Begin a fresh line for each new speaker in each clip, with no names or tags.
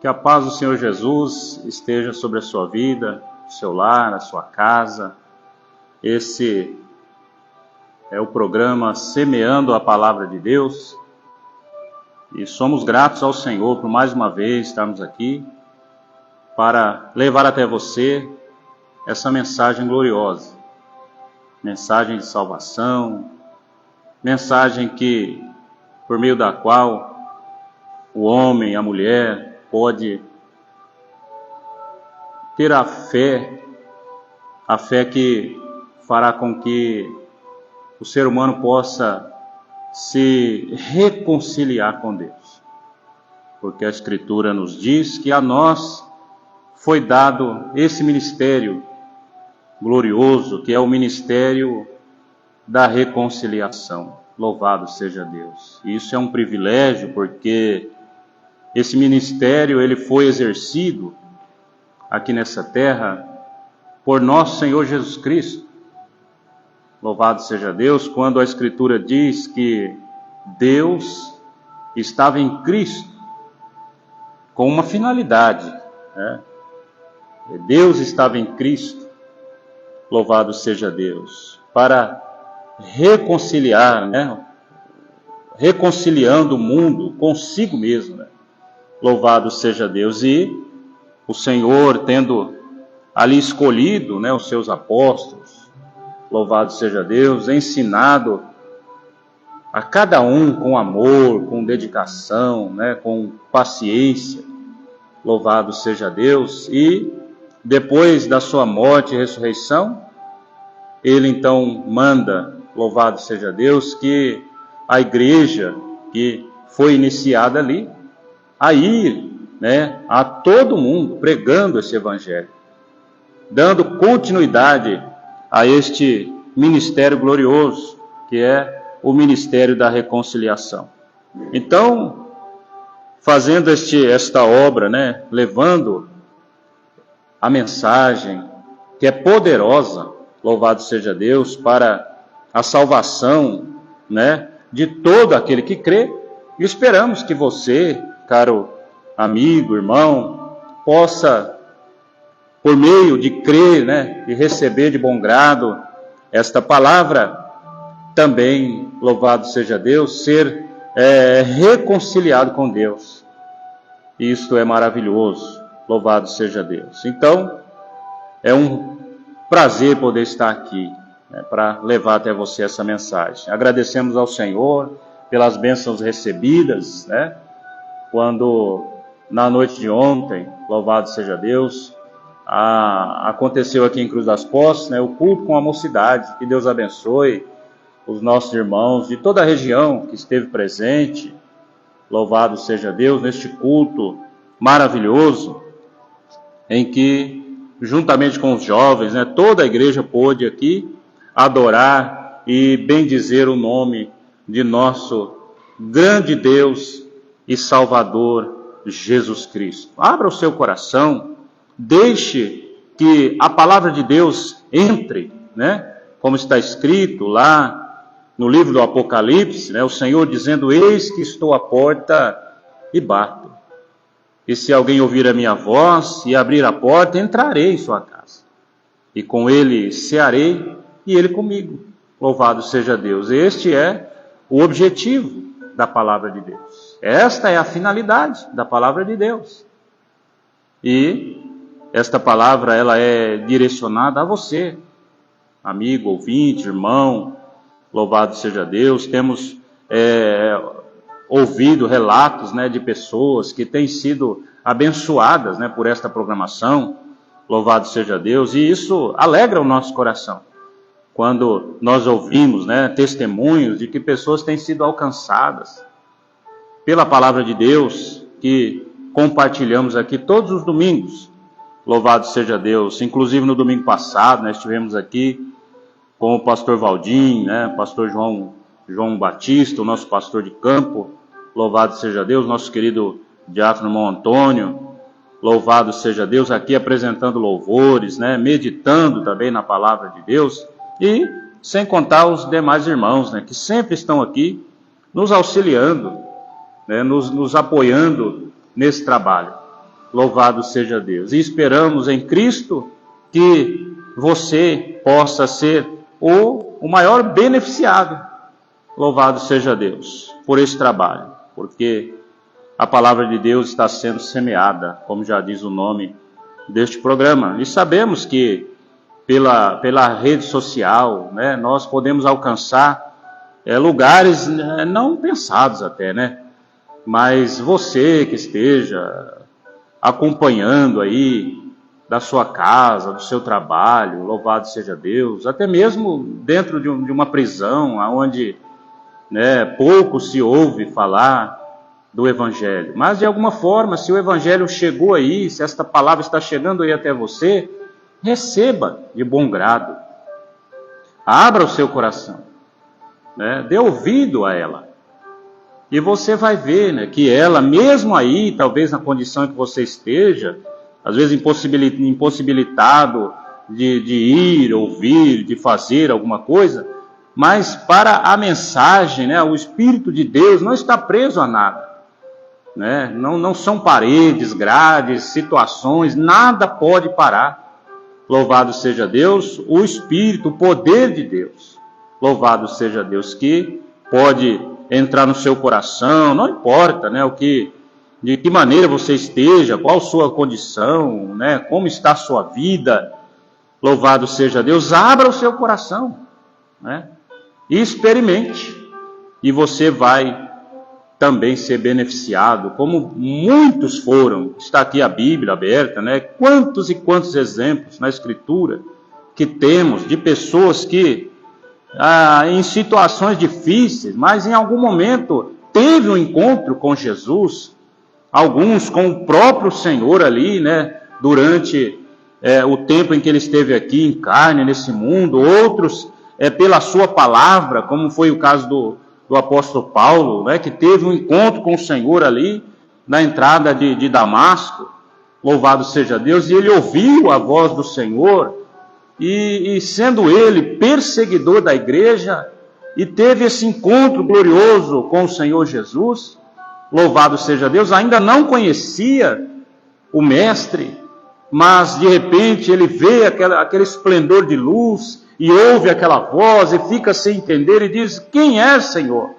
Que a paz do Senhor Jesus esteja sobre a sua vida, seu lar, a sua casa. Esse é o programa Semeando a Palavra de Deus. E somos gratos ao Senhor por mais uma vez estarmos aqui para levar até você essa mensagem gloriosa. Mensagem de salvação, mensagem por meio da qual o homem, a mulher, pode ter a fé que fará com que o ser humano possa se reconciliar com Deus. Porque a Escritura nos diz que a nós foi dado esse ministério glorioso, que é o ministério da reconciliação. Louvado seja Deus. E isso é um privilégio, porque esse ministério ele foi exercido aqui nessa terra por nosso Senhor Jesus Cristo. Louvado seja Deus, quando a Escritura diz que Deus estava em Cristo com uma finalidade, né? Deus estava em Cristo, louvado seja Deus, para reconciliar, né? Reconciliando o mundo consigo mesmo, né? Louvado seja Deus. E o Senhor, tendo ali escolhido, né, os seus apóstolos, louvado seja Deus, ensinado a cada um com amor, com dedicação, né, com paciência, louvado seja Deus. E depois da sua morte e ressurreição, ele então manda, louvado seja Deus, que a igreja que foi iniciada ali, a ir, né, a todo mundo pregando esse evangelho, dando continuidade a este ministério glorioso, que é o ministério da reconciliação. Então, fazendo esta obra, né, levando a mensagem que é poderosa, louvado seja Deus, para a salvação, né, de todo aquele que crê, e esperamos que você, caro amigo, irmão, possa, por meio de crer, né, e receber de bom grado esta palavra, também, louvado seja Deus, ser reconciliado com Deus. Isto é maravilhoso, louvado seja Deus. Então, é um prazer poder estar aqui, né, para levar até você essa mensagem. Agradecemos ao Senhor pelas bênçãos recebidas, né, quando na noite de ontem, louvado seja Deus, aconteceu aqui em Cruz das Posses, né, o culto com a mocidade. Que Deus abençoe os nossos irmãos de toda a região que esteve presente, louvado seja Deus, neste culto maravilhoso, em que, juntamente com os jovens, né, toda a igreja pôde aqui adorar e bendizer o nome de nosso grande Deus e Salvador Jesus Cristo. Abra o seu coração, deixe que a palavra de Deus entre, né? Como está escrito lá no livro do Apocalipse, né? O Senhor dizendo: eis que estou à porta e bato. E se alguém ouvir a minha voz e abrir a porta, entrarei em sua casa. E com ele cearei e ele comigo. Louvado seja Deus. Este é o objetivo da palavra de Deus. Esta é a finalidade da palavra de Deus. E esta palavra, ela é direcionada a você, amigo, ouvinte, irmão, louvado seja Deus. Temos ouvido relatos, né, de pessoas que têm sido abençoadas, né, por esta programação, louvado seja Deus, e isso alegra o nosso coração, quando nós ouvimos, né, testemunhos de que pessoas têm sido alcançadas pela palavra de Deus, que compartilhamos aqui todos os domingos, louvado seja Deus. Inclusive no domingo passado, nós estivemos aqui com o pastor Valdim, né, pastor João Batista, o nosso pastor de campo, louvado seja Deus, nosso querido diácono irmão Antônio, louvado seja Deus, aqui apresentando louvores, né, meditando também na palavra de Deus, e sem contar os demais irmãos, né, que sempre estão aqui nos auxiliando, né, nos apoiando nesse trabalho. Louvado seja Deus. E esperamos em Cristo que você possa ser o maior beneficiado. Louvado seja Deus por esse trabalho, porque a palavra de Deus está sendo semeada, como já diz o nome deste programa. E sabemos que pela rede social, né, nós podemos alcançar lugares não pensados até, né? Mas você que esteja acompanhando aí da sua casa, do seu trabalho, louvado seja Deus, até mesmo dentro de uma prisão, onde pouco se ouve falar do Evangelho. Mas de alguma forma, se o Evangelho chegou aí, se esta palavra está chegando aí até você, receba de bom grado. Abra o seu coração, dê ouvido a ela. E você vai ver que ela, mesmo aí, talvez na condição em que você esteja, às vezes impossibilitado de ir, ouvir, de fazer alguma coisa, mas para a mensagem, o Espírito de Deus não está preso a nada. Não são paredes, grades, situações, nada pode parar. Louvado seja Deus, o Espírito, o poder de Deus. Louvado seja Deus, que pode entrar no seu coração, não importa de que maneira você esteja, qual sua condição, como está a sua vida. Louvado seja Deus, abra o seu coração, e experimente, e você vai também ser beneficiado, como muitos foram. Está aqui a Bíblia aberta, quantos e quantos exemplos na Escritura que temos de pessoas que em situações difíceis, mas em algum momento teve um encontro com Jesus, alguns com o próprio Senhor ali, durante o tempo em que ele esteve aqui em carne, nesse mundo, outros pela sua palavra, como foi o caso do apóstolo Paulo, que teve um encontro com o Senhor ali, na entrada de Damasco. Louvado seja Deus, e ele ouviu a voz do Senhor, e sendo ele perseguidor da igreja, e teve esse encontro glorioso com o Senhor Jesus, louvado seja Deus, ainda não conhecia o Mestre, mas de repente ele vê aquele esplendor de luz, e ouve aquela voz, e fica sem entender, e diz: quem é, Senhor?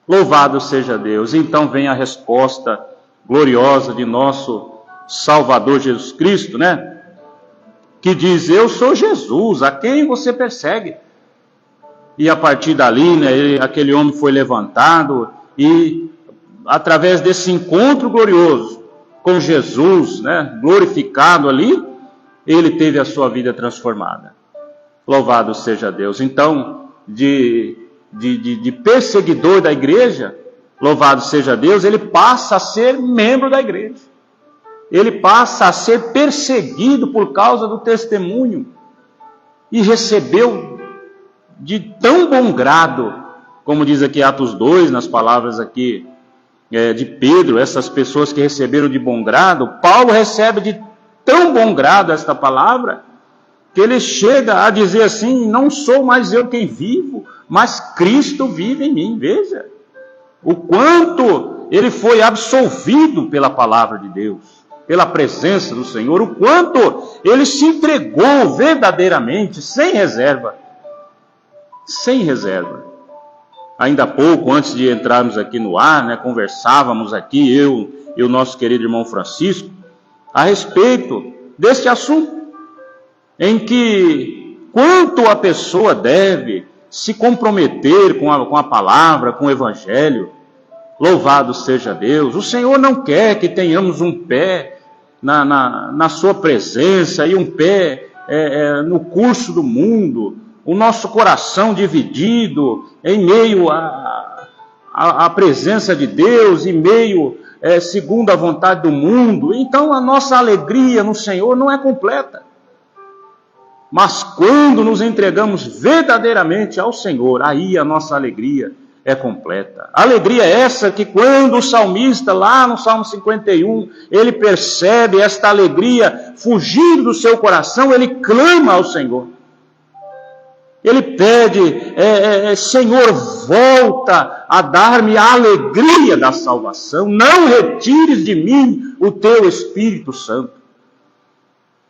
Louvado seja Deus. Então vem a resposta gloriosa de nosso Salvador Jesus Cristo, que diz: eu sou Jesus, a quem você persegue? E a partir dali, aquele homem foi levantado, e através desse encontro glorioso com Jesus, glorificado ali, ele teve a sua vida transformada. Louvado seja Deus. Então, de perseguidor da igreja, louvado seja Deus, ele passa a ser membro da igreja. Ele passa a ser perseguido por causa do testemunho. E recebeu de tão bom grado, como diz aqui Atos 2, nas palavras aqui de Pedro, essas pessoas que receberam de bom grado, Paulo recebe de tão bom grado esta palavra, que ele chega a dizer assim: não sou mais eu quem vivo, mas Cristo vive em mim. Veja o quanto ele foi absolvido pela palavra de Deus, pela presença do Senhor, o quanto ele se entregou verdadeiramente, sem reserva. Sem reserva. Ainda há pouco, antes de entrarmos aqui no ar, conversávamos aqui, eu e o nosso querido irmão Francisco, a respeito deste assunto, em que quanto a pessoa deve se comprometer com a palavra, com o Evangelho. Louvado seja Deus. O Senhor não quer que tenhamos um pé na sua presença e um pé no curso do mundo, o nosso coração dividido em meio à presença de Deus, em meio segundo a vontade do mundo. Então a nossa alegria no Senhor não é completa. Mas quando nos entregamos verdadeiramente ao Senhor, aí a nossa alegria é completa. Alegria essa que quando o salmista, lá no Salmo 51, ele percebe esta alegria fugindo do seu coração, ele clama ao Senhor. Ele pede, Senhor, volta a dar-me a alegria da salvação, não retires de mim o teu Espírito Santo.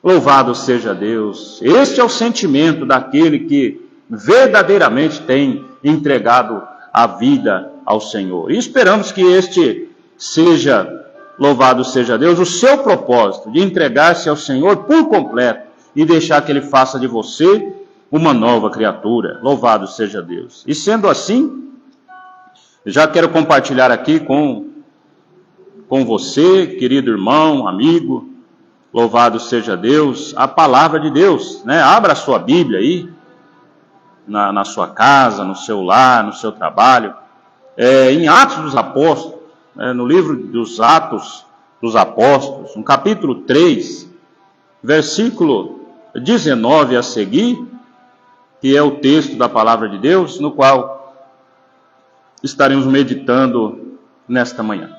Louvado seja Deus. Este é o sentimento daquele que verdadeiramente tem entregado a vida ao Senhor. E esperamos que este seja, louvado seja Deus, o seu propósito de entregar-se ao Senhor por completo e deixar que Ele faça de você uma nova criatura. Louvado seja Deus. E sendo assim, já quero compartilhar aqui com você, querido irmão, amigo, louvado seja Deus, a palavra de Deus, né? Abra a sua Bíblia aí, na sua casa, no seu lar, no seu trabalho, em Atos dos Apóstolos, no livro dos Atos dos Apóstolos, no capítulo 3, versículo 19 a seguir, que é o texto da palavra de Deus, no qual estaremos meditando nesta manhã.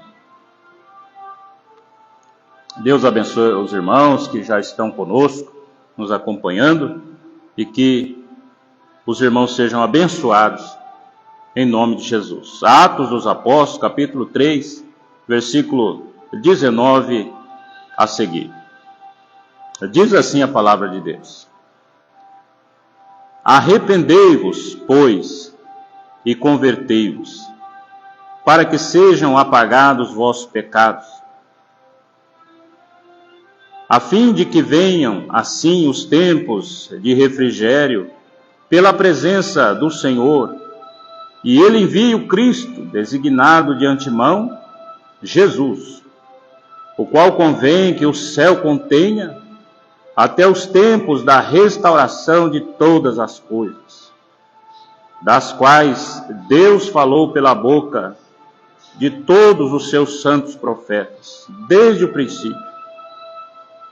Deus abençoe os irmãos que já estão conosco, nos acompanhando, e que os irmãos sejam abençoados em nome de Jesus. Atos dos Apóstolos, capítulo 3, versículo 19 a seguir. Diz assim a palavra de Deus: Arrependei-vos, pois, e convertei-vos, para que sejam apagados vossos pecados, a fim de que venham assim os tempos de refrigério pela presença do Senhor, e Ele envie o Cristo, designado de antemão, Jesus, o qual convém que o céu contenha até os tempos da restauração de todas as coisas, das quais Deus falou pela boca de todos os seus santos profetas, desde o princípio.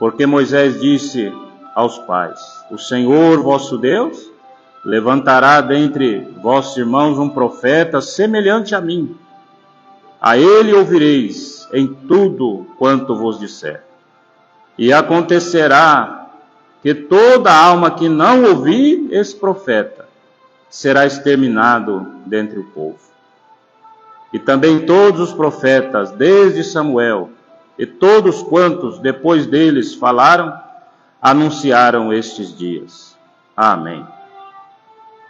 Porque Moisés disse aos pais: O Senhor vosso Deus levantará dentre vossos irmãos um profeta semelhante a mim. A ele ouvireis em tudo quanto vos disser. E acontecerá que toda alma que não ouvir esse profeta será exterminado dentre o povo. E também todos os profetas, desde Samuel, e todos quantos depois deles falaram, anunciaram estes dias. Amém.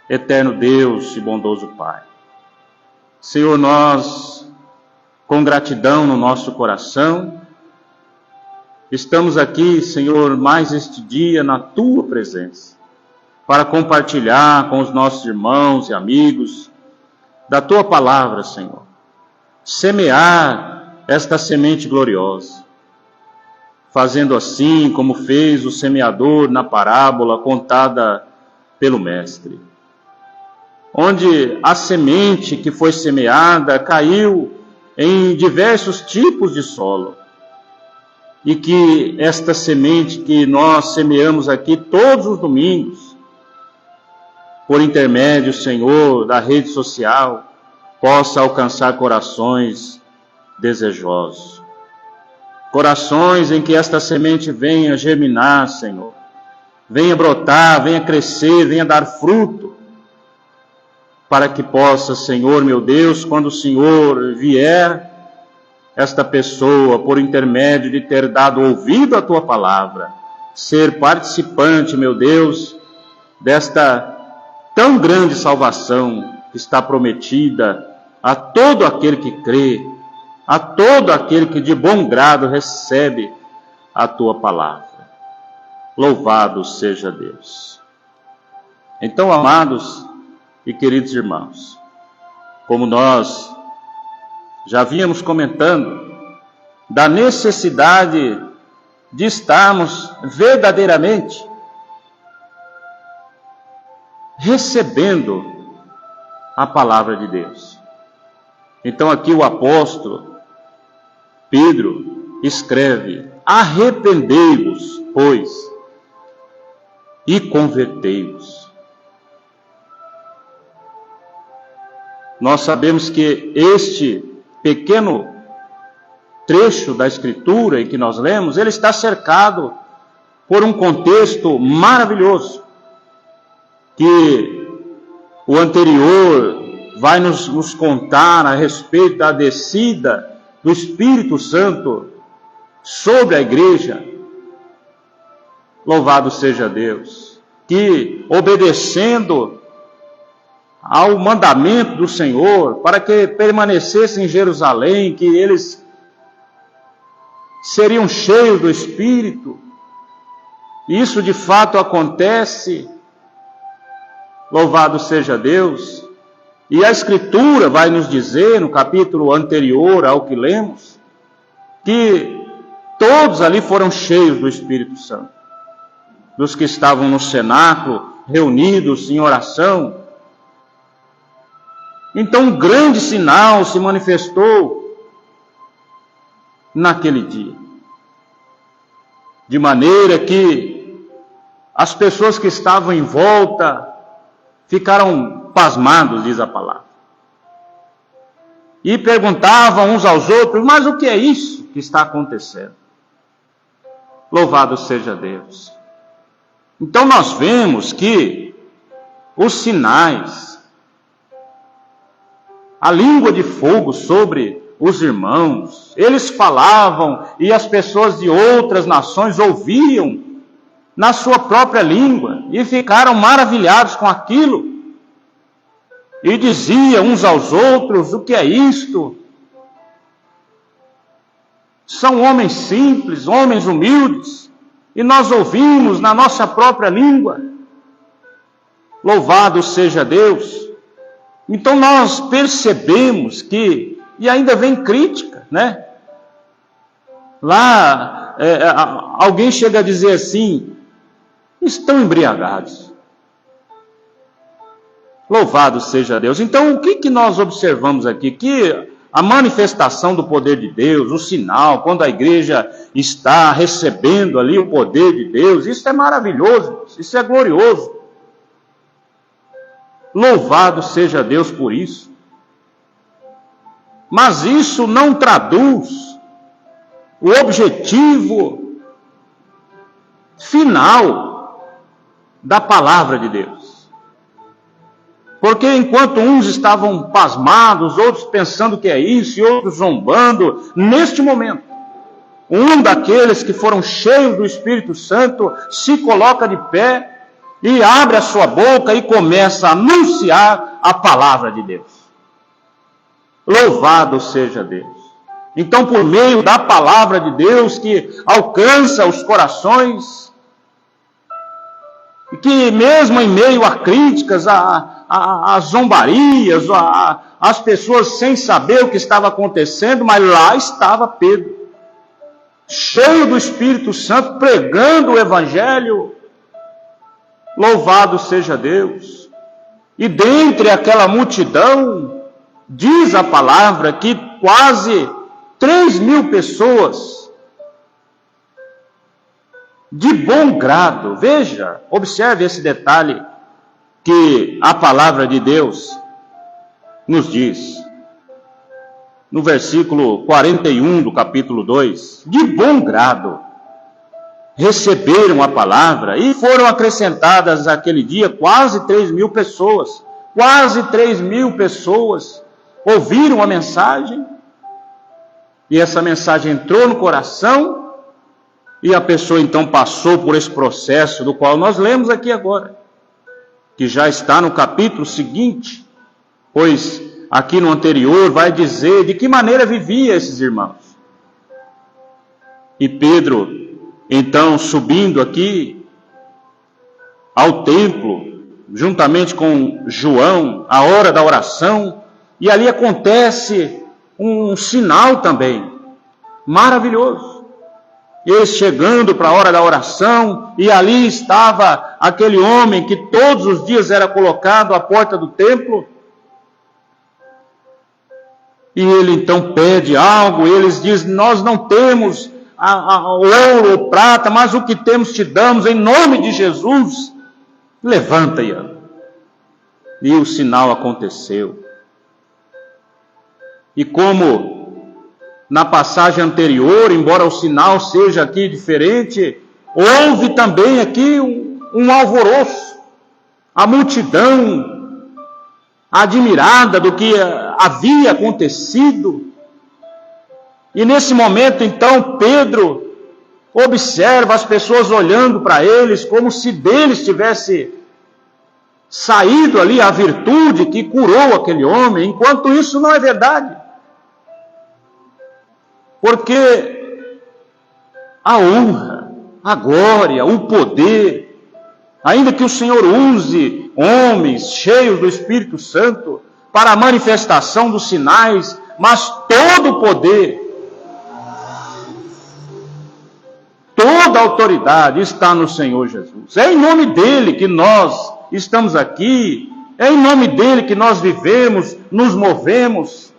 Eterno Deus e bondoso Pai, Senhor, nós, com gratidão no nosso coração, estamos aqui, Senhor, mais este dia na Tua presença, para compartilhar com os nossos irmãos e amigos da Tua palavra, Senhor. Semear esta semente gloriosa, fazendo assim como fez o semeador na parábola contada pelo Mestre, onde a semente que foi semeada caiu em diversos tipos de solo, e que esta semente que nós semeamos aqui todos os domingos, por intermédio, Senhor, da rede social, possa alcançar corações desejosos. Corações em que esta semente venha germinar, Senhor. Venha brotar, venha crescer, venha dar fruto. Para que possa, Senhor, meu Deus, quando o Senhor vier, esta pessoa, por intermédio de ter dado ouvido à Tua palavra, ser participante, meu Deus, desta tão grande salvação que está prometida a todo aquele que crê, a todo aquele que de bom grado recebe a Tua palavra. Louvado seja Deus. Então, amados e queridos irmãos, como nós já vínhamos comentando, da necessidade de estarmos verdadeiramente recebendo a palavra de Deus. Então aqui o apóstolo Pedro escreve: arrependei-vos, pois, e convertei-vos. Nós sabemos que este pequeno trecho da Escritura em que nós lemos, ele está cercado por um contexto maravilhoso, que o anterior vai nos contar a respeito da descida do Espírito Santo sobre a igreja. Louvado seja Deus, que obedecendo ao mandamento do Senhor, para que permanecessem em Jerusalém, que eles seriam cheios do Espírito. Isso de fato acontece. Louvado seja Deus. E a Escritura vai nos dizer, no capítulo anterior ao que lemos, que todos ali foram cheios do Espírito Santo. Dos que estavam no cenáculo, reunidos em oração. Então um grande sinal se manifestou naquele dia. De maneira que as pessoas que estavam em volta ficaram pasmados, diz a palavra. E perguntavam uns aos outros, mas o que é isso que está acontecendo? Louvado seja Deus. Então nós vemos que os sinais, a língua de fogo sobre os irmãos, eles falavam e as pessoas de outras nações ouviam na sua própria língua e ficaram maravilhados com aquilo. E diziam uns aos outros, o que é isto? São homens simples, homens humildes, e nós ouvimos na nossa própria língua. Louvado seja Deus. Então nós percebemos que, e ainda vem crítica, né? Lá, alguém chega a dizer assim, estão embriagados. Louvado seja Deus. Então o que nós observamos aqui? Que a manifestação do poder de Deus, o sinal, quando a igreja está recebendo ali o poder de Deus, isso é maravilhoso, isso é glorioso. Louvado seja Deus por isso. Mas isso não traduz o objetivo final da palavra de Deus. Porque enquanto uns estavam pasmados, outros pensando que é isso, e outros zombando, neste momento, um daqueles que foram cheios do Espírito Santo se coloca de pé e abre a sua boca e começa a anunciar a palavra de Deus. Louvado seja Deus. Então, por meio da palavra de Deus que alcança os corações, e que mesmo em meio a críticas, a zombarias, as pessoas sem saber o que estava acontecendo, mas lá estava Pedro, cheio do Espírito Santo, pregando o Evangelho. Louvado seja Deus. E dentre aquela multidão, diz a palavra que quase 3.000 pessoas, de bom grado, veja, observe esse detalhe que a palavra de Deus nos diz, no versículo 41 do capítulo 2, de bom grado, receberam a palavra e foram acrescentadas naquele dia quase 3.000 pessoas, quase 3.000 pessoas ouviram a mensagem, e essa mensagem entrou no coração, e a pessoa então passou por esse processo do qual nós lemos aqui agora, que já está no capítulo seguinte, pois aqui no anterior vai dizer de que maneira vivia esses irmãos. E Pedro, então, subindo aqui ao templo, juntamente com João, a hora da oração, e ali acontece um sinal também, maravilhoso. Eles chegando para a hora da oração, e ali estava aquele homem que todos os dias era colocado à porta do templo. E ele então pede algo, e eles dizem, nós não temos ouro ou prata, mas o que temos te damos, em nome de Jesus, levanta e anda. E o sinal aconteceu. E como na passagem anterior, embora o sinal seja aqui diferente, houve também aqui um alvoroço. A multidão admirada do que havia acontecido. E nesse momento, então, Pedro observa as pessoas olhando para eles como se deles tivesse saído ali a virtude que curou aquele homem, enquanto isso não é verdade. Porque a honra, a glória, o poder, ainda que o Senhor use homens cheios do Espírito Santo para a manifestação dos sinais, mas todo o poder, toda a autoridade está no Senhor Jesus. É em nome dele que nós estamos aqui, é em nome dele que nós vivemos, nos movemos.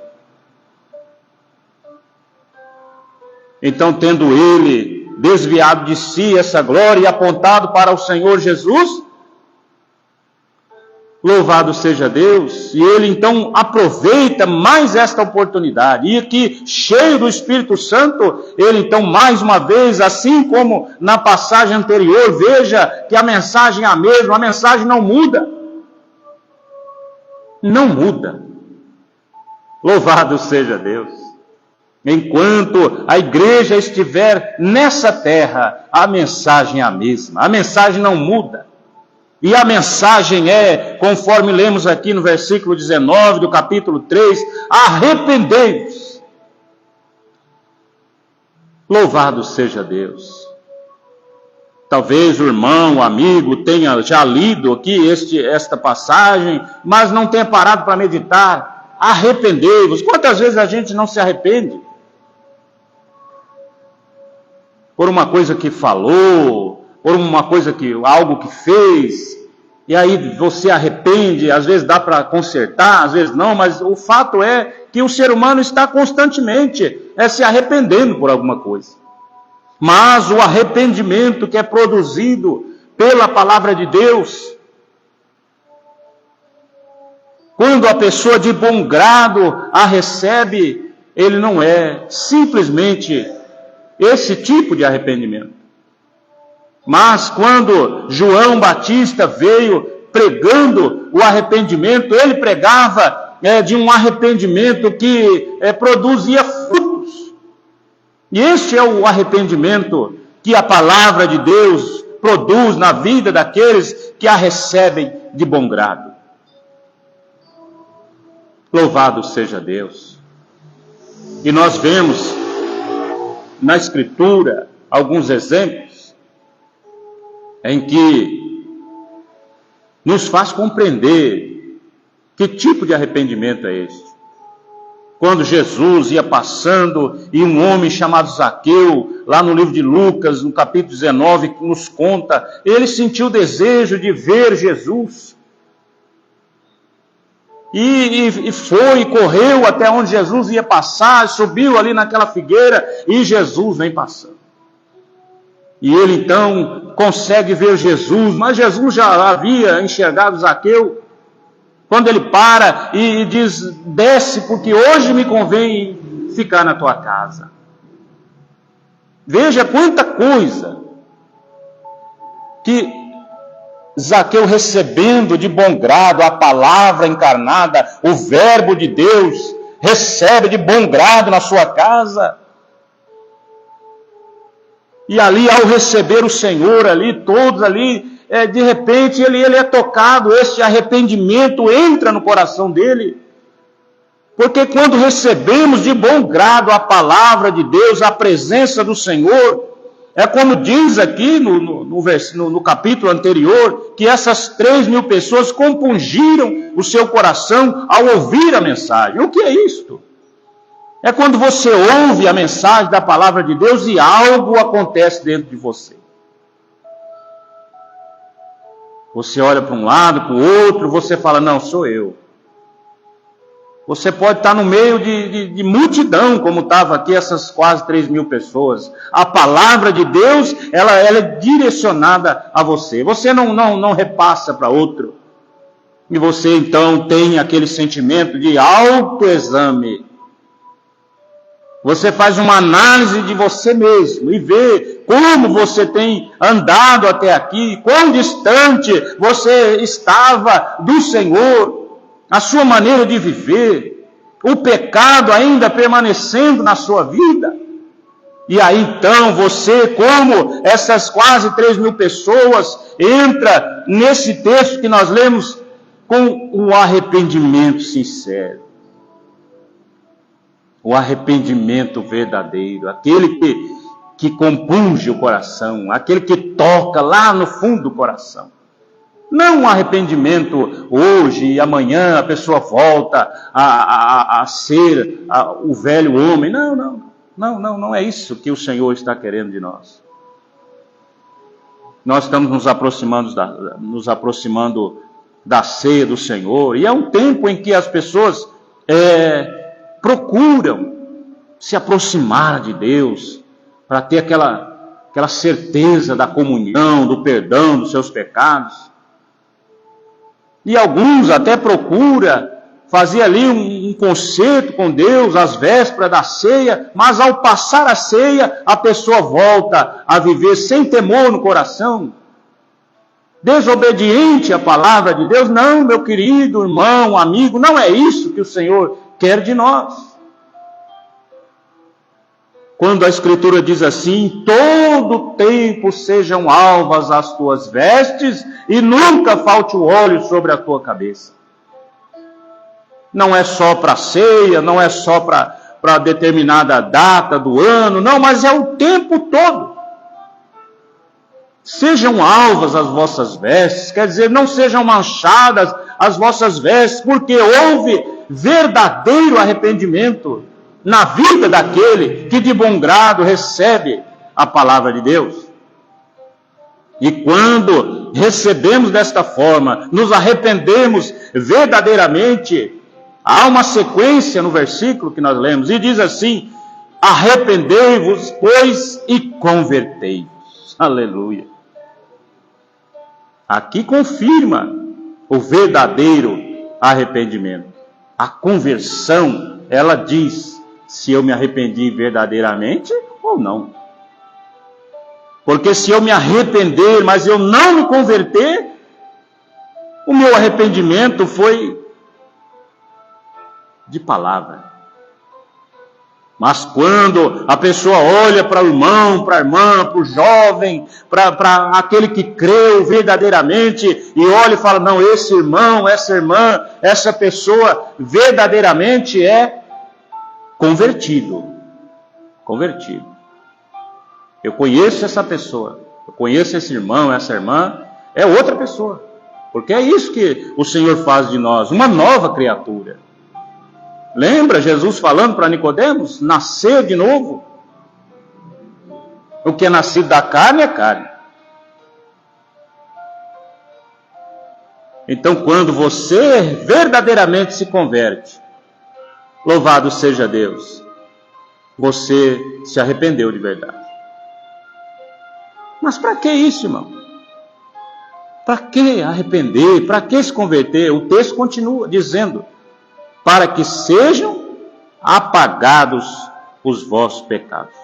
Então, tendo ele desviado de si essa glória e apontado para o Senhor Jesus, louvado seja Deus, e ele então aproveita mais esta oportunidade, e aqui, cheio do Espírito Santo, ele então mais uma vez, assim como na passagem anterior, veja que a mensagem é a mesma, a mensagem não muda. Não muda. Louvado seja Deus. Enquanto a igreja estiver nessa terra, a mensagem é a mesma, a mensagem não muda. E a mensagem é, conforme lemos aqui no versículo 19 do capítulo 3, arrependei-vos. Louvado seja Deus. Talvez o irmão, o amigo tenha já lido aqui esta passagem, mas não tenha parado para meditar. Arrependei-vos. Quantas vezes a gente não se arrepende? Por uma coisa que falou, por uma coisa algo que fez, e aí você arrepende, às vezes dá para consertar, às vezes não, mas o fato é que o ser humano está constantemente se arrependendo por alguma coisa. Mas o arrependimento que é produzido pela palavra de Deus, quando a pessoa de bom grado a recebe, ele não é simplesmente esse tipo de arrependimento. Mas quando João Batista veio pregando o arrependimento, ele pregava de um arrependimento que produzia frutos. E este é o arrependimento que a palavra de Deus produz na vida daqueles que a recebem de bom grado. Louvado seja Deus. E nós vemos na Escritura alguns exemplos em que nos faz compreender que tipo de arrependimento é este. Quando Jesus ia passando e um homem chamado Zaqueu, lá no livro de Lucas, no capítulo 19, nos conta, ele sentiu o desejo de ver Jesus. E foi, correu até onde Jesus ia passar, subiu ali naquela figueira e Jesus vem passando. E ele então consegue ver Jesus, mas Jesus já havia enxergado Zaqueu. Quando ele para e diz, desce porque hoje me convém ficar na tua casa. Veja quanta coisa que Zaqueu, recebendo de bom grado a palavra encarnada, o verbo de Deus, recebe de bom grado na sua casa. E ali, ao receber o Senhor ali, todos ali, de repente ele é tocado, esse arrependimento entra no coração dele. Porque quando recebemos de bom grado a palavra de Deus, a presença do Senhor, é como diz aqui no capítulo anterior, que essas 3.000 pessoas compungiram o seu coração ao ouvir a mensagem. O que é isto? É quando você ouve a mensagem da palavra de Deus e algo acontece dentro de você. Você olha para um lado, para o outro, você fala, não, sou eu. Você pode estar no meio de multidão, como estava aqui essas quase 3.000 pessoas. A palavra de Deus, ela é direcionada a você. Você não repassa para outro. E você então tem aquele sentimento de autoexame. Você faz uma análise de você mesmo e vê como você tem andado até aqui, quão distante você estava do Senhor. a sua maneira de viver, o pecado ainda permanecendo na sua vida. E aí então você, como essas quase 3.000 pessoas, entra nesse texto que nós lemos com o arrependimento sincero. O arrependimento verdadeiro, aquele que compunge o coração, aquele que toca lá no fundo do coração. Não um arrependimento hoje e amanhã a pessoa volta a ser o velho homem. Não é isso que o Senhor está querendo de nós. Nós estamos nos aproximando da ceia do Senhor, e é um tempo em que as pessoas procuram se aproximar de Deus, para ter aquela certeza da comunhão, do perdão dos seus pecados. E alguns até procuram fazer ali um concerto com Deus às vésperas da ceia, mas ao passar a ceia, a pessoa volta a viver sem temor no coração, desobediente à palavra de Deus. Não, meu querido irmão, amigo, não é isso que o Senhor quer de nós. Quando a Escritura diz assim: todo tempo sejam alvas as tuas vestes e nunca falte o óleo sobre a tua cabeça. Não é só para a ceia, não é só para determinada data do ano, não, mas é o tempo todo. Sejam alvas as vossas vestes, quer dizer, não sejam manchadas as vossas vestes, porque houve verdadeiro arrependimento na vida daquele que de bom grado recebe a palavra de Deus. E quando recebemos desta forma, nos arrependemos verdadeiramente, há uma sequência no versículo que nós lemos, e diz assim: arrependei-vos, pois, e convertei-vos. Aleluia. Aqui confirma o verdadeiro arrependimento. A conversão, ela diz se eu me arrependi verdadeiramente ou não. Porque se eu me arrepender, mas eu não me converter, o meu arrependimento foi de palavra. Mas quando a pessoa olha para o irmão, para a irmã, para o jovem, para aquele que creu verdadeiramente, e olha e fala: não, esse irmão, essa irmã, essa pessoa verdadeiramente é convertido. Eu conheço essa pessoa, eu conheço esse irmão, essa irmã, é outra pessoa. Porque é isso que o Senhor faz de nós, uma nova criatura. Lembra Jesus falando para Nicodemos? Nascer de novo. O que é nascido da carne é carne. Então, quando você verdadeiramente se converte, louvado seja Deus, você se arrependeu de verdade. Mas para que isso, irmão? Para que arrepender? Para que se converter? O texto continua dizendo: para que sejam apagados os vossos pecados.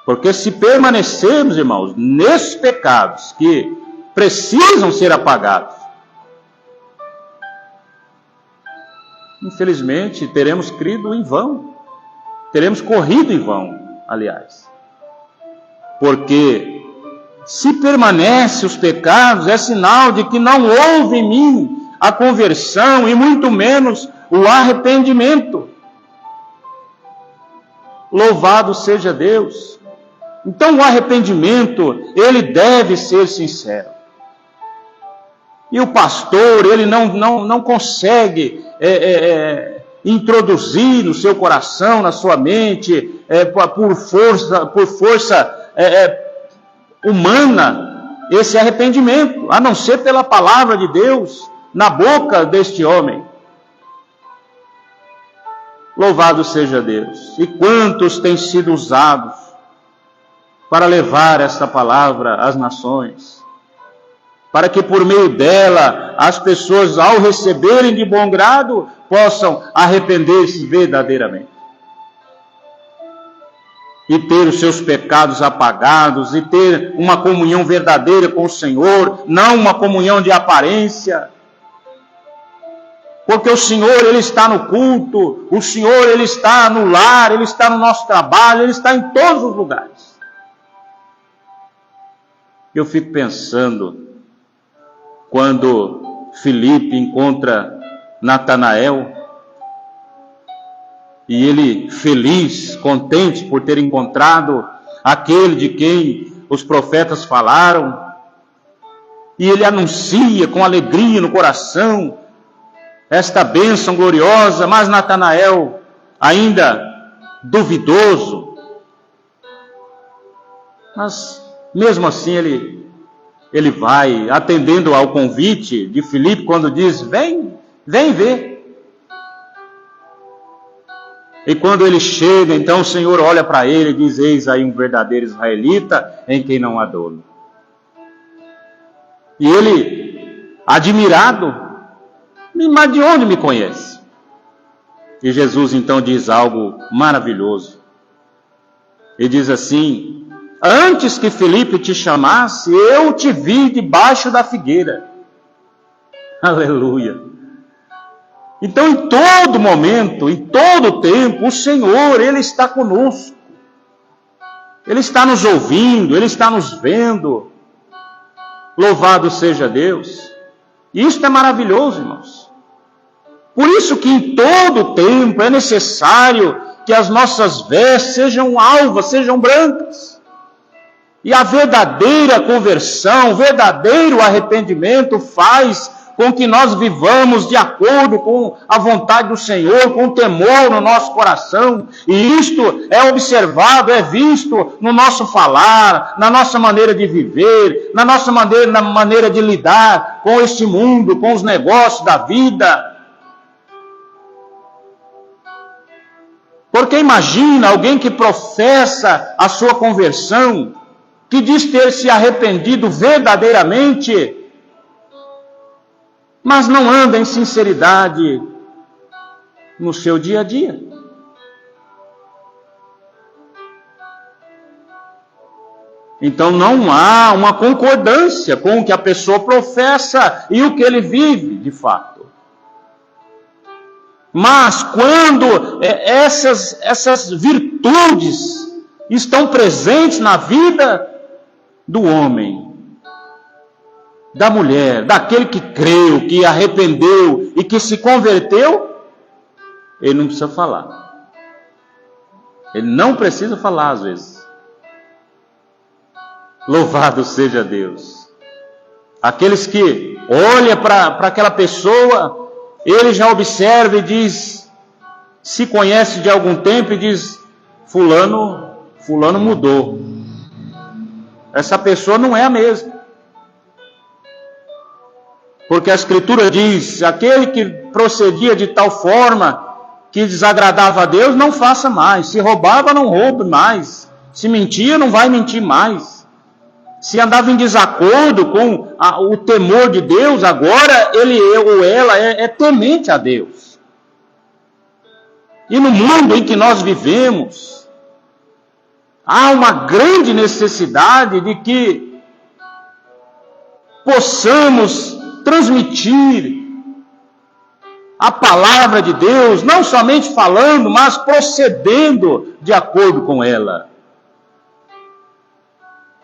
Porque se permanecermos, irmãos, nesses pecados que precisam ser apagados, infelizmente teremos crido em vão, teremos corrido em vão, aliás. Porque se permanece os pecados, é sinal de que não houve em mim a conversão e muito menos o arrependimento. Louvado seja Deus. Então o arrependimento, ele deve ser sincero. E o pastor, ele não consegue introduzir no seu coração, na sua mente, por força humana, esse arrependimento, a não ser pela palavra de Deus na boca deste homem. Louvado seja Deus. E quantos têm sido usados para levar esta palavra às nações, para que por meio dela as pessoas, ao receberem de bom grado, possam arrepender-se verdadeiramente e ter os seus pecados apagados e ter uma comunhão verdadeira com o Senhor, não uma comunhão de aparência. Porque o Senhor, Ele está no culto, o Senhor, Ele está no lar, Ele está no nosso trabalho, Ele está em todos os lugares. Eu fico pensando, quando Filipe encontra Natanael, e ele feliz, contente por ter encontrado aquele de quem os profetas falaram, e ele anuncia com alegria no coração esta bênção gloriosa, mas Natanael, ainda duvidoso, mas mesmo assim ele vai, atendendo ao convite de Filipe, quando diz, vem ver. E quando ele chega, então o Senhor olha para ele e diz, eis aí um verdadeiro israelita em quem não há dolo. E ele, admirado, mas de onde me conhece? E Jesus então diz algo maravilhoso. Ele diz assim, antes que Filipe te chamasse, eu te vi debaixo da figueira. Aleluia. Então, em todo momento, em todo tempo, o Senhor, Ele está conosco. Ele está nos ouvindo, Ele está nos vendo. Louvado seja Deus. E isso é maravilhoso, irmãos. Por isso que em todo tempo é necessário que as nossas vestes sejam alvas, sejam brancas. E a verdadeira conversão, o verdadeiro arrependimento faz com que nós vivamos de acordo com a vontade do Senhor, com temor no nosso coração. E isto é observado, é visto no nosso falar, na nossa maneira de viver, na maneira de lidar com este mundo, com os negócios da vida. Porque imagina alguém que professa a sua conversão, que diz ter se arrependido verdadeiramente, mas não anda em sinceridade no seu dia a dia. Então não há uma concordância com o que a pessoa professa e o que ele vive de fato. Mas quando essas virtudes estão presentes na vida do homem, da mulher, daquele que creu, que arrependeu e que se converteu, ele não precisa falar. Ele não precisa falar às vezes. Louvado seja Deus. Aqueles que olham para aquela pessoa, ele já observa e diz, se conhece de algum tempo e diz, fulano mudou. Essa pessoa não é a mesma. Porque a Escritura diz, aquele que procedia de tal forma que desagradava a Deus, não faça mais. Se roubava, não roube mais. Se mentia, não vai mentir mais. Se andava em desacordo com o temor de Deus, agora ele ou ela é temente a Deus. E no mundo em que nós vivemos, há uma grande necessidade de que possamos transmitir a palavra de Deus, não somente falando, mas procedendo de acordo com ela.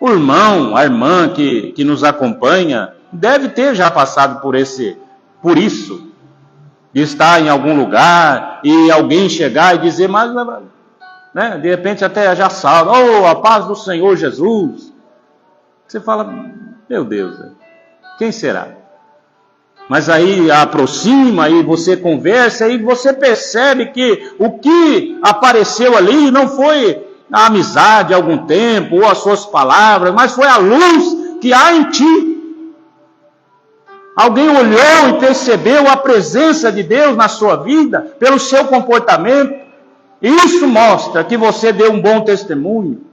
O irmão, a irmã que nos acompanha, deve ter já passado por isso, de estar em algum lugar e alguém chegar e dizer, mas, né, de repente até já salva, a paz do Senhor Jesus. Você fala, meu Deus, quem será? Mas aí aproxima, e você conversa, e você percebe que o que apareceu ali não foi a amizade de algum tempo, ou as suas palavras, mas foi a luz que há em ti. Alguém olhou e percebeu a presença de Deus na sua vida, pelo seu comportamento. Isso mostra que você deu um bom testemunho.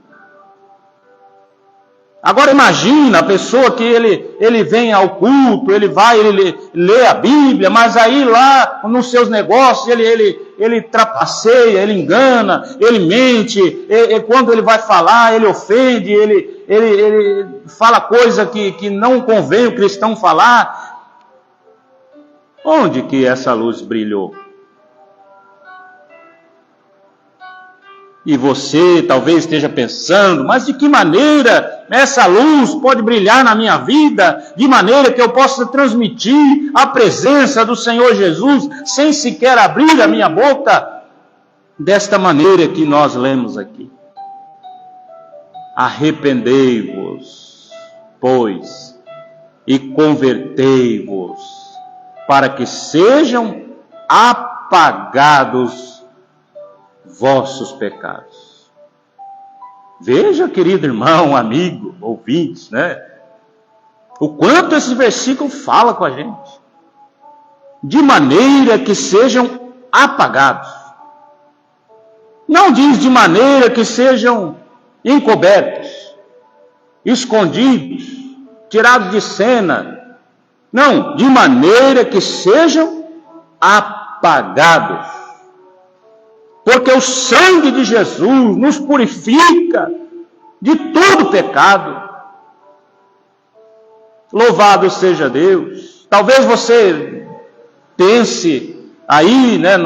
Agora imagina a pessoa que ele vem ao culto, ele lê a Bíblia, mas aí lá nos seus negócios ele trapaceia, ele engana, ele mente, e quando ele vai falar, ele ofende, ele fala coisa que não convém o cristão falar. Onde que essa luz brilhou? E você talvez esteja pensando, mas de que maneira essa luz pode brilhar na minha vida, de maneira que eu possa transmitir a presença do Senhor Jesus, sem sequer abrir a minha boca? Desta maneira que nós lemos aqui. Arrependei-vos, pois, e convertei-vos, para que sejam apagados vossos pecados. Veja, querido irmão, amigo, ouvinte, né? O quanto esse versículo fala com a gente. De maneira que sejam apagados. Não diz de maneira que sejam encobertos, escondidos, tirados de cena. Não, de maneira que sejam apagados. Porque o sangue de Jesus nos purifica de todo pecado. Louvado seja Deus. Talvez você pense aí, né,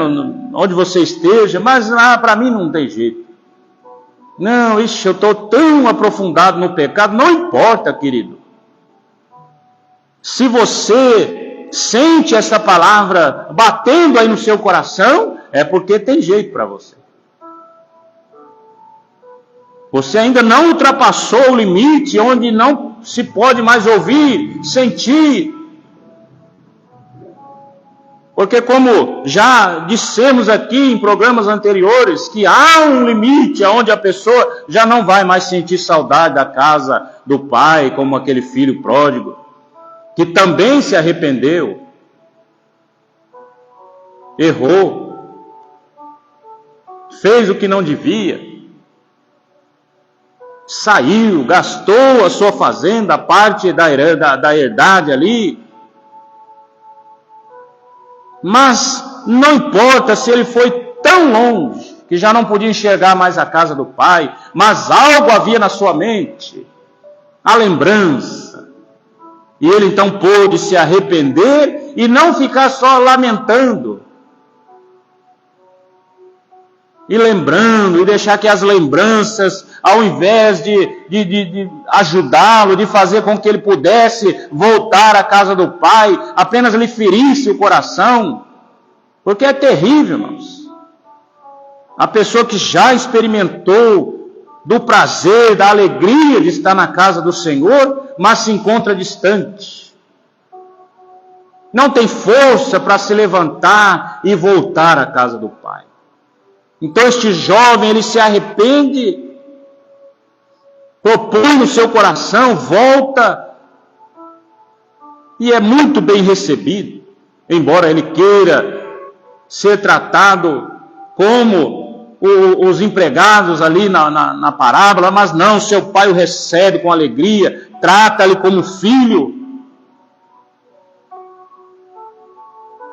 onde você esteja, mas para mim não tem jeito. Não, eu estou tão aprofundado no pecado. Não importa, querido. Se você sente essa palavra batendo aí no seu coração, é porque tem jeito para você. Você ainda não ultrapassou o limite onde não se pode mais ouvir, sentir. Porque como já dissemos aqui em programas anteriores, que há um limite onde a pessoa já não vai mais sentir saudade da casa do pai, como aquele filho pródigo, que também se arrependeu, errou, fez o que não devia, saiu, gastou a sua fazenda, a parte da herdade ali. Mas não importa se ele foi tão longe que já não podia enxergar mais a casa do pai, mas algo havia na sua mente, a lembrança. E ele então pôde se arrepender e não ficar só lamentando. E lembrando, e deixar que as lembranças, ao invés de ajudá-lo, de fazer com que ele pudesse voltar à casa do pai, apenas lhe ferisse o coração. Porque é terrível, irmãos. A pessoa que já experimentou do prazer, da alegria de estar na casa do Senhor, mas se encontra distante. Não tem força para se levantar e voltar à casa do pai. Então este jovem, ele se arrepende, propõe no seu coração, volta, e é muito bem recebido, embora ele queira ser tratado como os empregados ali na parábola, mas não, seu pai o recebe com alegria, trata-lhe como filho.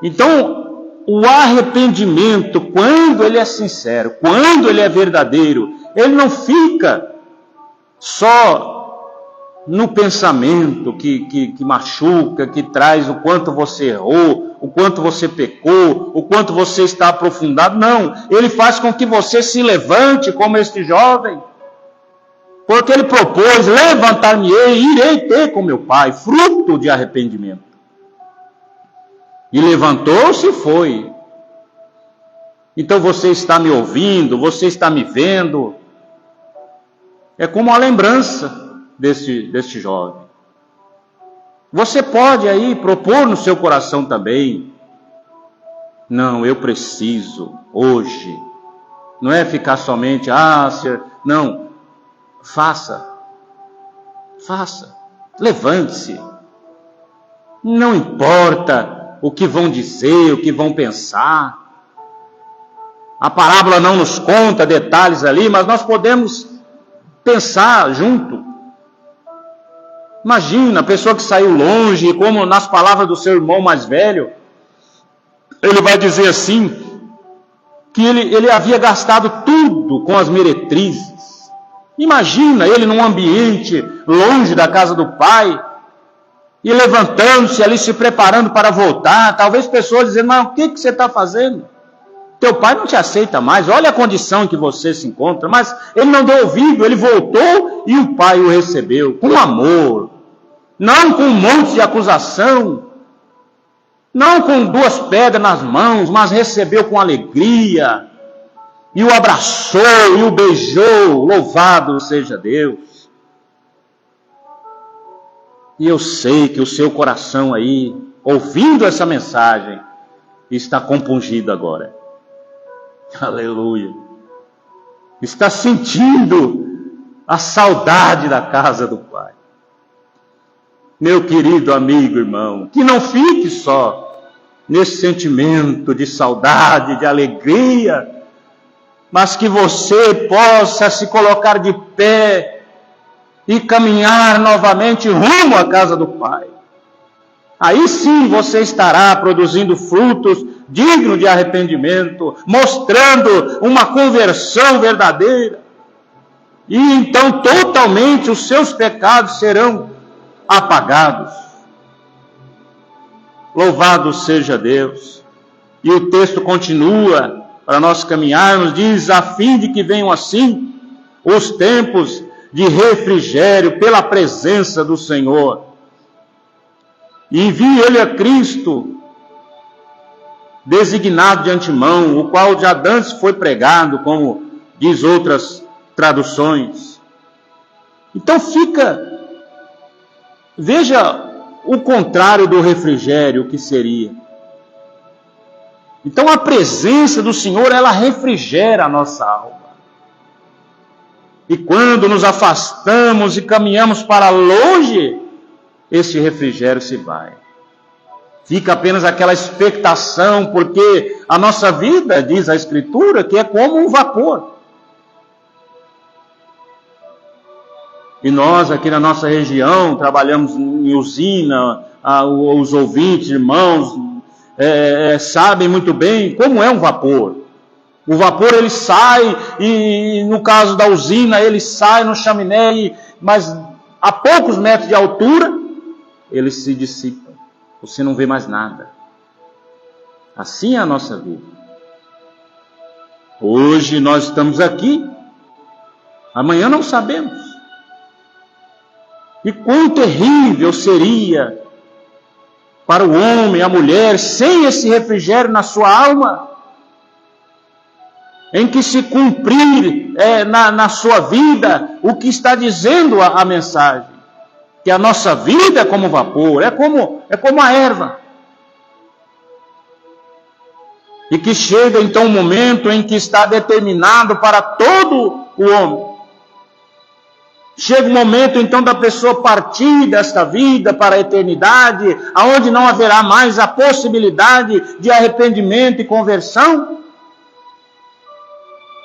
Então, o arrependimento, quando ele é sincero, quando ele é verdadeiro, ele não fica só no pensamento que machuca, que traz o quanto você errou, o quanto você pecou, o quanto você está aprofundado. Não, ele faz com que você se levante como este jovem, porque ele propôs: levantar-me-ei e irei ter com meu pai, fruto de arrependimento. E levantou-se e foi. Então você está me ouvindo, você está me vendo. É como a lembrança deste jovem. Você pode aí propor no seu coração também: não, eu preciso hoje. Não é ficar somente, não, faça, levante-se. Não importa o que vão dizer, o que vão pensar. A parábola não nos conta detalhes ali, mas nós podemos pensar junto. Imagina a pessoa que saiu longe, e como nas palavras do seu irmão mais velho, ele vai dizer assim, que ele havia gastado tudo com as meretrizes. Imagina ele num ambiente longe da casa do pai, e levantando-se ali, se preparando para voltar. Talvez pessoas dizendo, mas o que você está fazendo? Teu pai não te aceita mais, olha a condição em que você se encontra. Mas ele não deu ouvido, ele voltou e o pai o recebeu com amor, não com um monte de acusação, não com 2 pedras nas mãos, mas recebeu com alegria, e o abraçou e o beijou. Louvado seja Deus. E eu sei que o seu coração aí, ouvindo essa mensagem, está compungido agora. Aleluia. Está sentindo a saudade da casa do Pai. Meu querido amigo, irmão, que não fique só nesse sentimento de saudade, de alegria, mas que você possa se colocar de pé e caminhar novamente rumo à casa do Pai. Aí sim você estará produzindo frutos dignos de arrependimento, mostrando uma conversão verdadeira. E então totalmente os seus pecados serão apagados. Louvado seja Deus. E o texto continua, para nós caminharmos, diz, a fim de que venham assim os tempos de refrigério pela presença do Senhor. E envie ele a Cristo, designado de antemão, o qual já antes foi pregado, como diz outras traduções. Então veja o contrário do refrigério que seria. Então a presença do Senhor, ela refrigera a nossa alma. E quando nos afastamos e caminhamos para longe, esse refrigério se vai. Fica apenas aquela expectação, porque a nossa vida, diz a Escritura, que é como um vapor. E nós aqui na nossa região, trabalhamos em usina, os ouvintes, irmãos, sabem muito bem como é um vapor. O vapor ele sai, e no caso da usina, ele sai no chaminé, mas a poucos metros de altura, ele se dissipa. Você não vê mais nada. Assim é a nossa vida. Hoje nós estamos aqui, amanhã não sabemos. E quão terrível seria para o homem, a mulher, sem esse refrigério na sua alma, em que se cumprir na sua vida o que está dizendo a mensagem. Que a nossa vida é como vapor, é como a erva. E que chega então um momento em que está determinado para todo o homem. Chega o momento então da pessoa partir desta vida para a eternidade, aonde não haverá mais a possibilidade de arrependimento e conversão.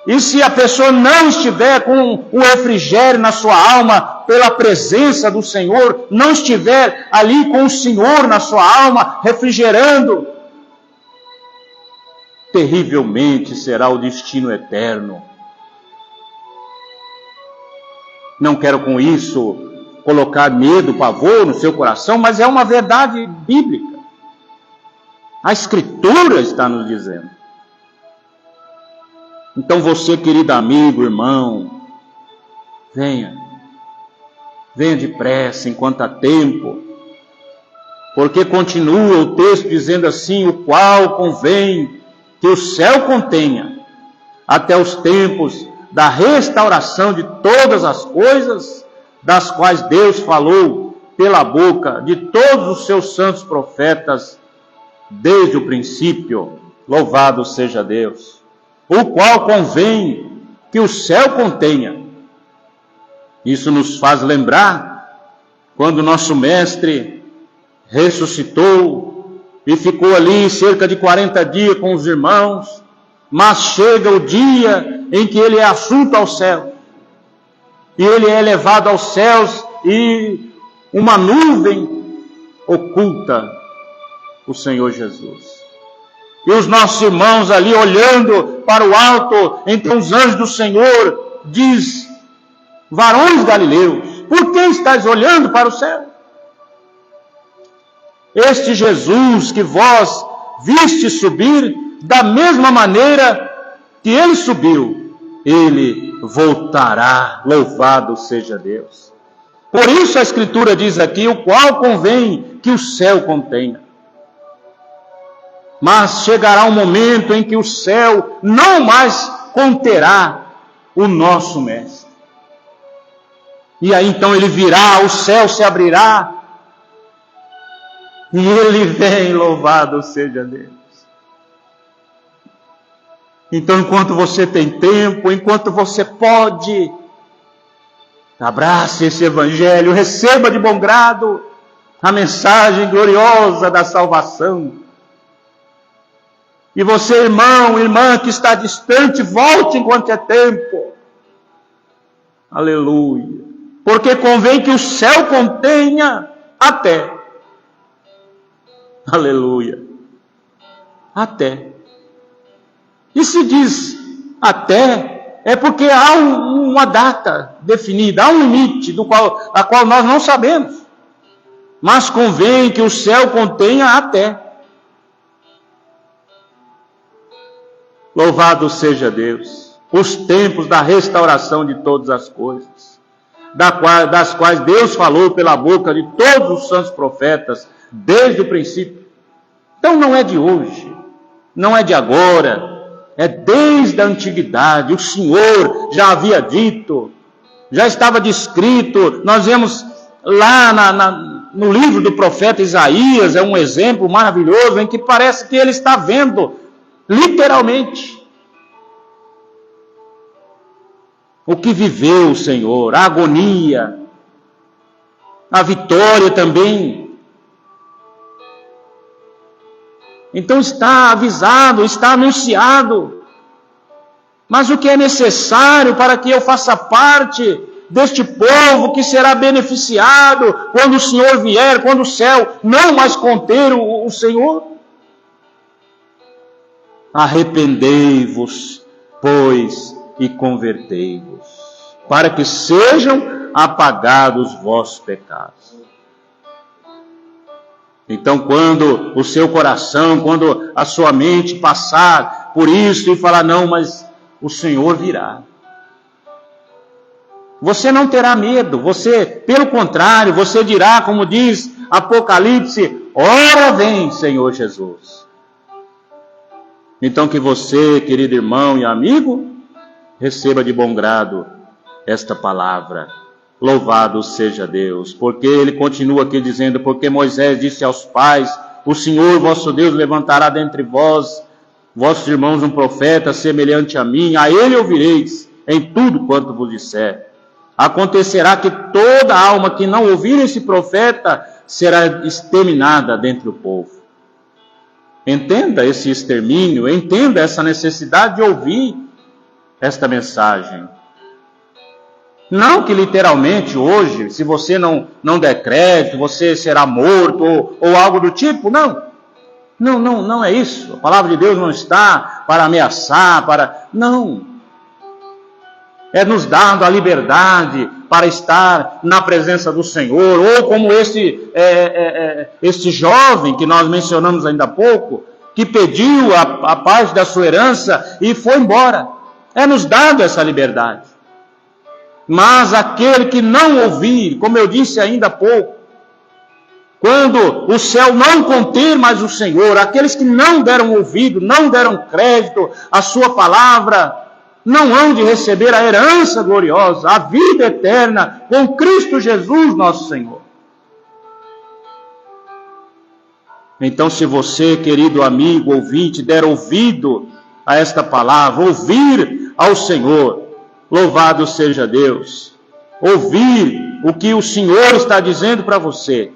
E se a pessoa não estiver com o refrigério na sua alma, pela presença do Senhor, não estiver ali com o Senhor na sua alma, refrigerando, terrivelmente será o destino eterno. Não quero com isso colocar medo, pavor no seu coração, mas é uma verdade bíblica. A Escritura está nos dizendo. Então você, querido amigo, irmão, venha depressa enquanto há tempo, porque continua o texto dizendo assim, o qual convém que o céu contenha, até os tempos da restauração de todas as coisas, das quais Deus falou pela boca de todos os seus santos profetas, desde o princípio. Louvado seja Deus. O qual convém que o céu contenha. Isso nos faz lembrar quando nosso mestre ressuscitou e ficou ali cerca de 40 dias com os irmãos, mas chega o dia em que ele é assunto ao céu, e ele é levado aos céus, e uma nuvem oculta o Senhor Jesus. E os nossos irmãos ali olhando para o alto, então os anjos do Senhor diz, varões galileus, por que estáis olhando para o céu? este Jesus que vós viste subir, da mesma maneira que ele subiu, ele voltará, louvado seja Deus. Por isso a Escritura diz aqui, o qual convém que o céu contenha. Mas chegará um momento em que o céu não mais conterá o nosso Mestre. E aí então ele virá, o céu se abrirá, e ele vem, louvado seja Deus. Então, enquanto você tem tempo, enquanto você pode, abrace esse evangelho, receba de bom grado a mensagem gloriosa da salvação. E você, irmão, irmã que está distante, volte enquanto é tempo. Aleluia. Porque convém que o céu contenha até. Aleluia. Até. E se diz até, é porque há uma data definida, há um limite a qual nós não sabemos. Mas convém que o céu contenha até. Louvado seja Deus, os tempos da restauração de todas as coisas, das quais Deus falou pela boca de todos os santos profetas, desde o princípio. Então não é de hoje, não é de agora, é desde a antiguidade. O Senhor já havia dito, já estava descrito. Nós vemos lá no livro do profeta Isaías, é um exemplo maravilhoso, em que parece que ele está vendo, literalmente, o que viveu o Senhor, a agonia, a vitória também. Então está avisado, está anunciado. Mas o que é necessário para que eu faça parte deste povo que será beneficiado quando o Senhor vier, quando o céu não mais conter o Senhor? Arrependei-vos, pois, e convertei-vos, para que sejam apagados os vossos pecados. Então, quando o seu coração, quando a sua mente passar por isso e falar, não, mas o Senhor virá, você não terá medo, você, pelo contrário, você dirá, como diz Apocalipse, ora vem, Senhor Jesus. Então que você, querido irmão e amigo, receba de bom grado esta palavra. Louvado seja Deus, porque ele continua aqui dizendo, porque Moisés disse aos pais, o Senhor vosso Deus levantará dentre vós, vossos irmãos, um profeta semelhante a mim, a ele ouvireis em tudo quanto vos disser. Acontecerá que toda alma que não ouvir esse profeta será exterminada dentre o povo. Entenda esse extermínio, entenda essa necessidade de ouvir esta mensagem. Não que literalmente hoje, se você não der crédito, você será morto ou algo do tipo, não. Não é isso. A palavra de Deus não está para ameaçar, não. É nos dando a liberdade para estar na presença do Senhor, ou como este jovem que nós mencionamos ainda há pouco, que pediu a parte da sua herança e foi embora. É nos dado essa liberdade. Mas aquele que não ouvir, como eu disse ainda há pouco, quando o céu não conter mais o Senhor, aqueles que não deram ouvido, não deram crédito à sua palavra, não hão de receber a herança gloriosa, a vida eterna com Cristo Jesus nosso Senhor. Então, se você, querido amigo, ouvinte, der ouvido a esta palavra, ouvir ao Senhor, louvado seja Deus, ouvir o que o Senhor está dizendo para você,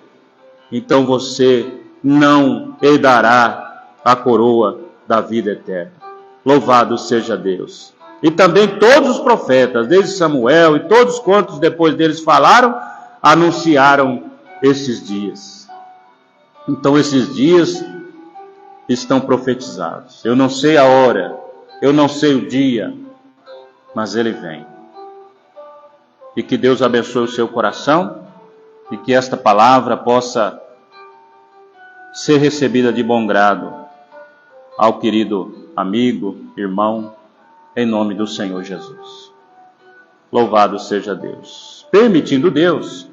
então você não herdará a coroa da vida eterna. Louvado seja Deus. E também todos os profetas, desde Samuel e todos quantos depois deles falaram, anunciaram esses dias. Então esses dias estão profetizados. Eu não sei a hora, eu não sei o dia, mas ele vem. E que Deus abençoe o seu coração e que esta palavra possa ser recebida de bom grado ao querido amigo, irmão, em nome do Senhor Jesus. Louvado seja Deus. Permitindo Deus,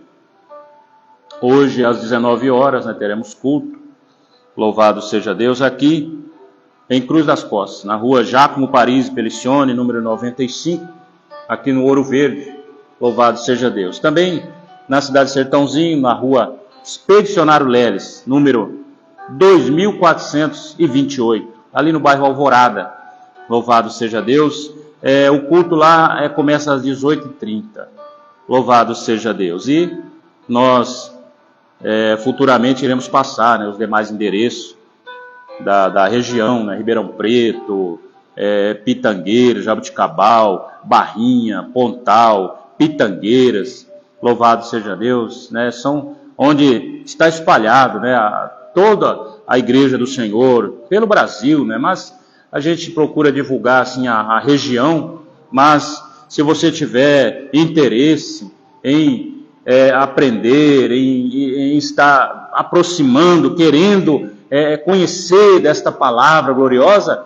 hoje às 19 horas teremos culto. Louvado seja Deus, aqui em Cruz das Posses, na rua Giacomo Paris Pelicione, número 95, aqui no Ouro Verde. Louvado seja Deus. Também na cidade de Sertãozinho, na rua Expedicionário Leles, número 2428, ali no bairro Alvorada. Louvado seja Deus. O culto lá começa às 18h30. Louvado seja Deus. E nós futuramente iremos passar os demais endereços da região, Ribeirão Preto, Pitangueiras, Jabuticabal, Barrinha, Pontal, Pitangueiras. Louvado seja Deus. São onde está espalhado toda a igreja do Senhor pelo Brasil, mas a gente procura divulgar assim a região. Mas se você tiver interesse em aprender, em estar aproximando, querendo conhecer desta palavra gloriosa,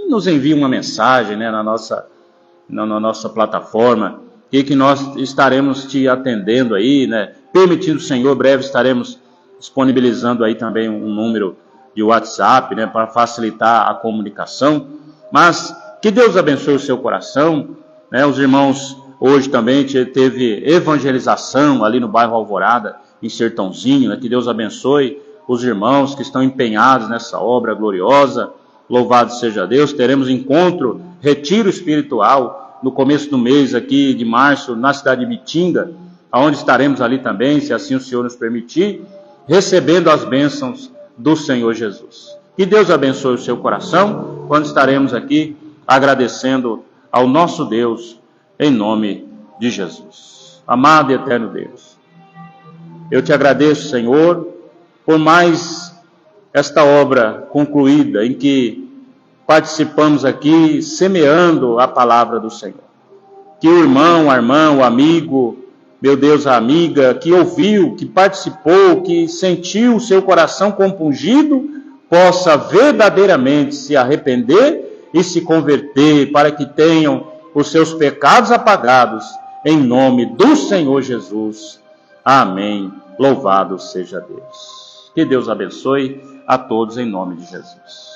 nos envie uma mensagem na nossa plataforma, que nós estaremos te atendendo aí, permitindo o Senhor, breve estaremos disponibilizando aí também um número de WhatsApp, para facilitar a comunicação. Mas que Deus abençoe o seu coração, os irmãos, hoje também teve evangelização ali no bairro Alvorada, em Sertãozinho, que Deus abençoe os irmãos que estão empenhados nessa obra gloriosa. Louvado seja Deus. Teremos encontro, retiro espiritual, no começo do mês aqui de março, na cidade de Bitinga, onde estaremos ali também, se assim o Senhor nos permitir, recebendo as bênçãos do Senhor Jesus. Que Deus abençoe o seu coração, quando estaremos aqui agradecendo ao nosso Deus, em nome de Jesus. Amado e eterno Deus, eu te agradeço, Senhor, por mais esta obra concluída, em que participamos aqui, semeando a palavra do Senhor. Que o irmão, a irmã, o amigo, meu Deus, a amiga, que ouviu, que participou, que sentiu o seu coração compungido, possa verdadeiramente se arrepender e se converter, para que tenham os seus pecados apagados, em nome do Senhor Jesus. Amém. Louvado seja Deus. Que Deus abençoe a todos em nome de Jesus.